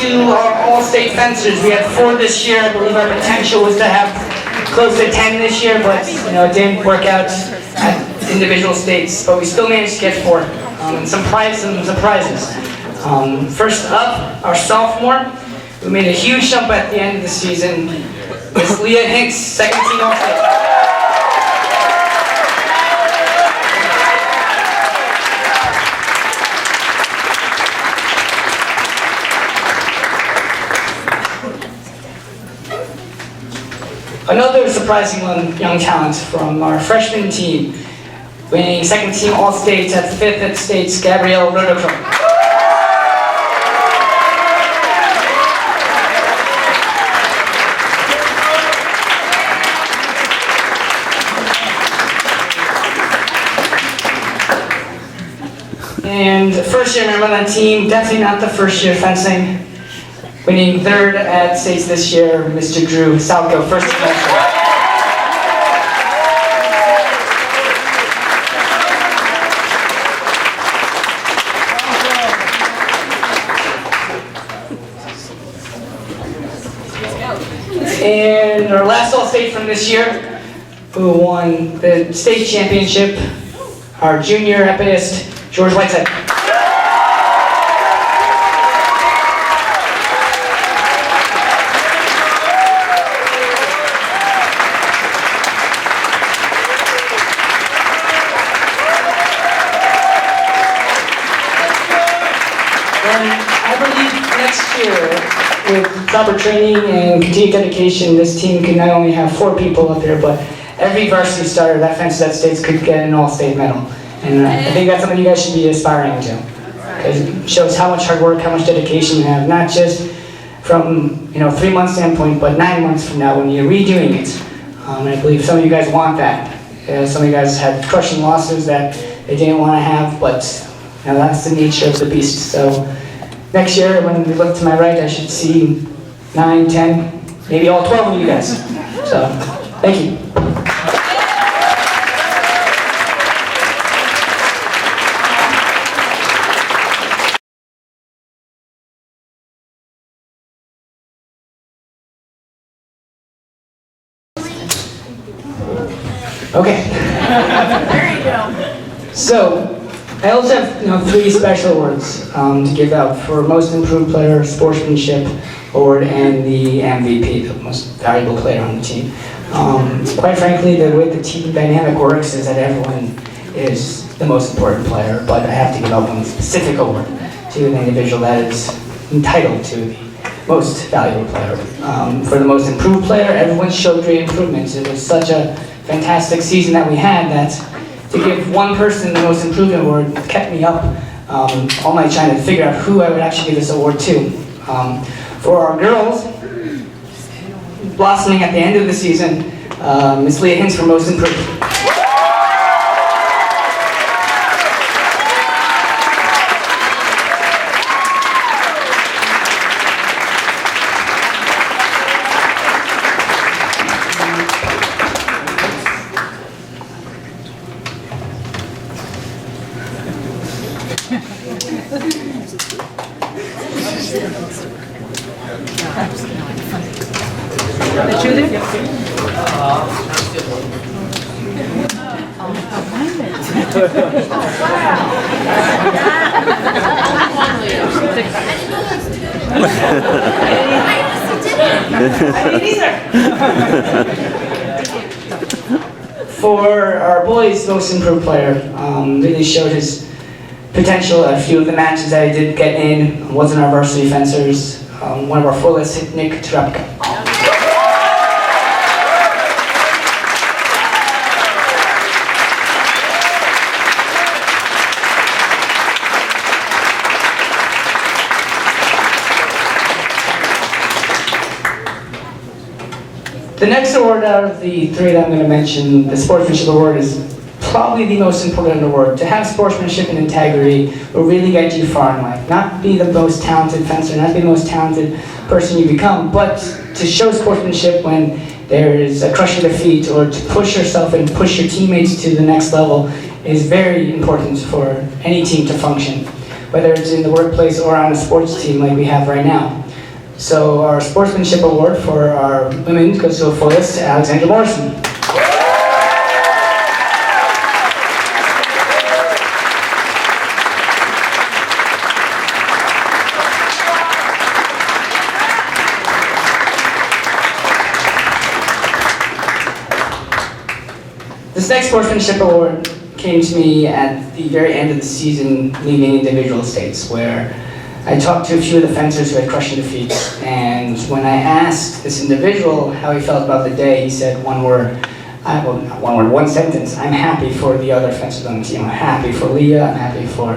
to our all-state fencers. We had 4 this year. I believe our potential was to have close to 10 this year, but it didn't work out at individual states. But we still managed to get 4, and some surprises. First up, our sophomore, who made a huge jump at the end of the season, Miss Leah Hinks, second team all-state. Another surprising young talent from our freshman team, winning second team All-States at the 5th States, Gabrielle Rhodochrome. And first year member on that team, definitely not the first year fencing. Winning 3rd at states this year, Mr. Drew Salco, first team all-state. And our last all-state from this year, who won the state championship, our junior epist, George Whiteside. I believe next year, with proper training and continued dedication, this team can not only have 4 people up there, but every varsity starter that fences that states could get an all-state medal. And I think that's something you guys should be aspiring to. Because it shows how much hard work, how much dedication you have, not just from 3-month standpoint, but 9 months from now when you're redoing it. And I believe some of you guys want that. Some of you guys had crushing losses that they didn't want to have, but that's the nature of the beast. So next year, when we look to my right, I should see 9, 10, maybe all 12 of you guys. So, thank you. Okay. There you go. So, I also have 3 special awards to give out for Most Improved Player, Sportsmanship Award, and the MVP, the Most Valuable Player on the team. Quite frankly, the way the team dynamic works is that everyone is the most important player, but I have to give out one specific award to an individual that is entitled to the Most Valuable Player. For the Most Improved Player, everyone showed great improvements. It was such a fantastic season that we had that to give one person the Most Improved Award kept me up all night trying to figure out who I would actually give this award to. For our girls, blossoming at the end of the season, Miss Leah Hinks for Most Improved. For our boys' Most Improved Player, really showed his potential at a few of the matches that he did get in. Wasn't our varsity fencers. One of our fullest, Nick Terapka. The next award out of the 3 that I'm going to mention, the Sportsmanship Award, is probably the most important award. To have sportsmanship and integrity will really get you far in life. Not be the most talented fencer, not be the most talented person you become, but to show sportsmanship when there is a crushing defeat or to push yourself and push your teammates to the next level is very important for any team to function, whether it's in the workplace or on a sports team like we have right now. So our sportsmanship award for our women goes to a fullest, Alexandra Morrison. This next sportsmanship award came to me at the very end of the season, leaving individual states, where I talked to a few of the fencers who had crushing defeats, and when I asked this individual how he felt about the day, he said one word, one sentence: I'm happy for the other fencers on the team. I'm happy for Leah, I'm happy for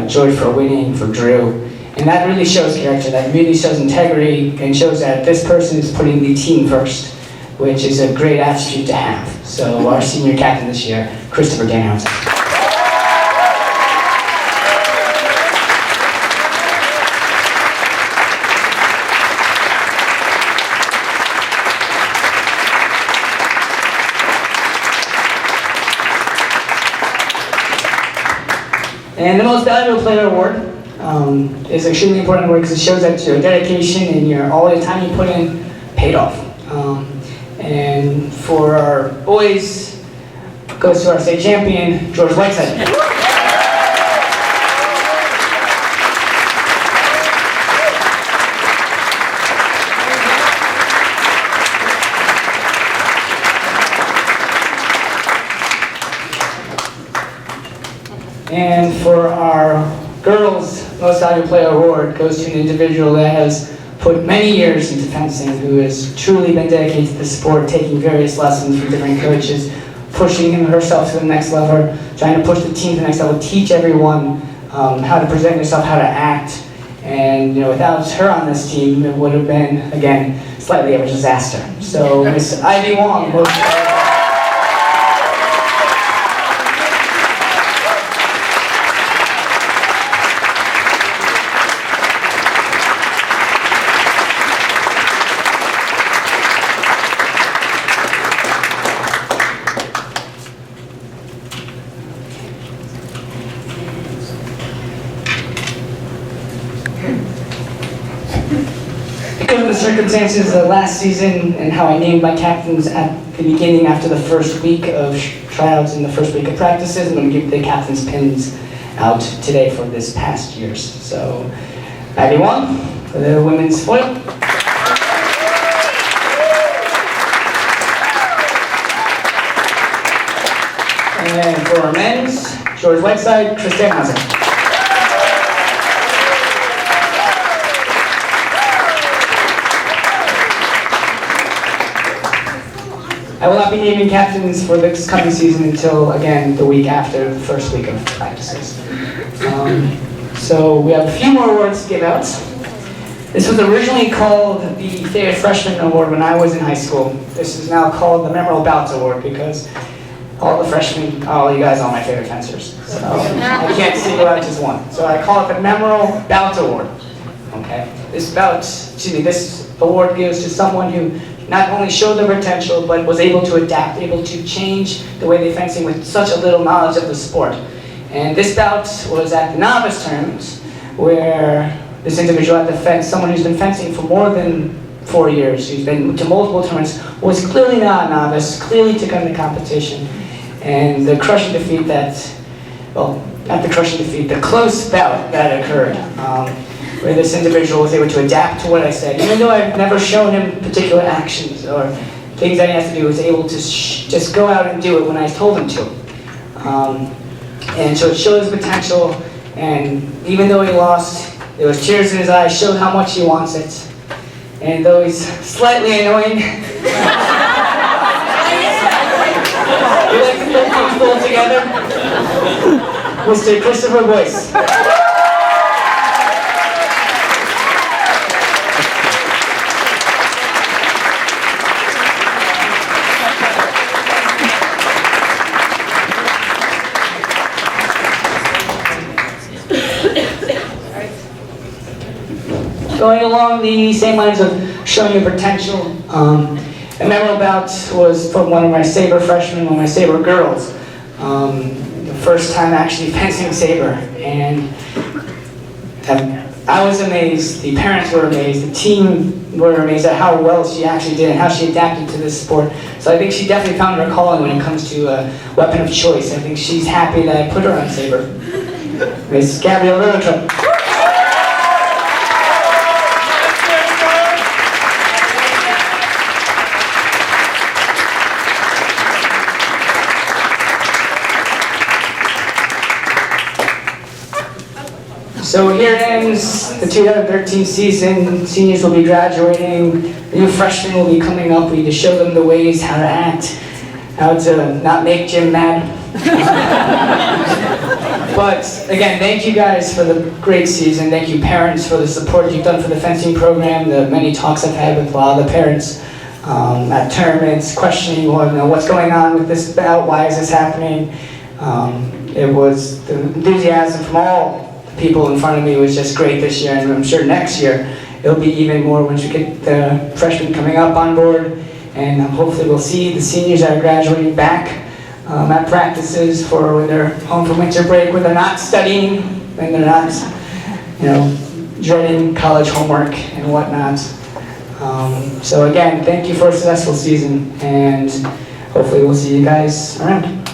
George for winning, for Drew. And that really shows character, that really shows integrity, and shows that this person is putting the team first, which is a great attitude to have. So our senior captain this year, Christopher Danhausen. And the Most Valuable Player Award is extremely important award because it shows that your dedication and all the time you put in paid off. And for our boys, goes to our state champion, George Whiteside. And for our girls' Most Valuable Player Award goes to an individual that has put many years into fencing, who has truly been dedicated to the sport, taking various lessons from different coaches, pushing herself to the next level, trying to push the team to the next level, teach everyone how to present yourself, how to act. And without her on this team, it would have been, again, slightly of a disaster. So Miss Ivy Wong. Because of the circumstances of last season and how I named my captains at the beginning after the first week of tryouts and the first week of practices, I'm going to give the captain's pins out today for this past year's. So, Ivy Wong for the women's foil. And for our men's, George Whiteside, Chris Danhausen. I will not be naming captains for this coming season until, again, the week after the first week of practices. So we have a few more awards to give out. This was originally called the Favorite Freshman Award when I was in high school. This is now called the Memorable Bouts Award because all the freshmen, you guys are my favorite fencers. So I can't single out just one. So I call it the Memorable Bouts Award. Okay? This award goes to someone who not only showed their potential, but was able to adapt, able to change the way they fencing with such a little knowledge of the sport. And this bout was at the novice tournaments, where this individual had to fence, someone who's been fencing for more than 4 years, who's been to multiple tournaments, was clearly not a novice, clearly took on the competition. And the crushing defeat the close bout that occurred, where this individual was able to adapt to what I said. Even though I've never shown him particular actions or things that he has to do, he was able to just go out and do it when I told him to. And so it showed his potential, and even though he lost, there was tears in his eyes, showed how much he wants it. And though he's slightly annoying, we like to feel comfortable together. Mr. Christopher Boyce. Going along the same lines of showing your potential, a memorable bout was from one of my Sabre freshmen, one of my Sabre girls. The first time actually fencing Sabre, and I was amazed, the parents were amazed, the team were amazed at how well she actually did and how she adapted to this sport. So I think she definitely found her calling when it comes to a weapon of choice. I think she's happy that I put her on saber. Miss Gabrielle Lillico. So here ends the 2013 season. Seniors will be graduating. The new freshmen will be coming up. We need to show them the ways how to act, how to not make Jim mad. But again, thank you guys for the great season. Thank you parents for the support you've done for the fencing program. The many talks I've had with a lot of the parents at tournaments, questioning what's going on with this bout, why is this happening. It was the enthusiasm from all people in front of me was just great this year, and I'm sure next year it'll be even more once we get the freshmen coming up on board, and hopefully we'll see the seniors that are graduating back at practices for when they're home for winter break, when they're not studying, when they're not, dreading college homework and whatnot. So again, thank you for a successful season, and hopefully we'll see you guys around.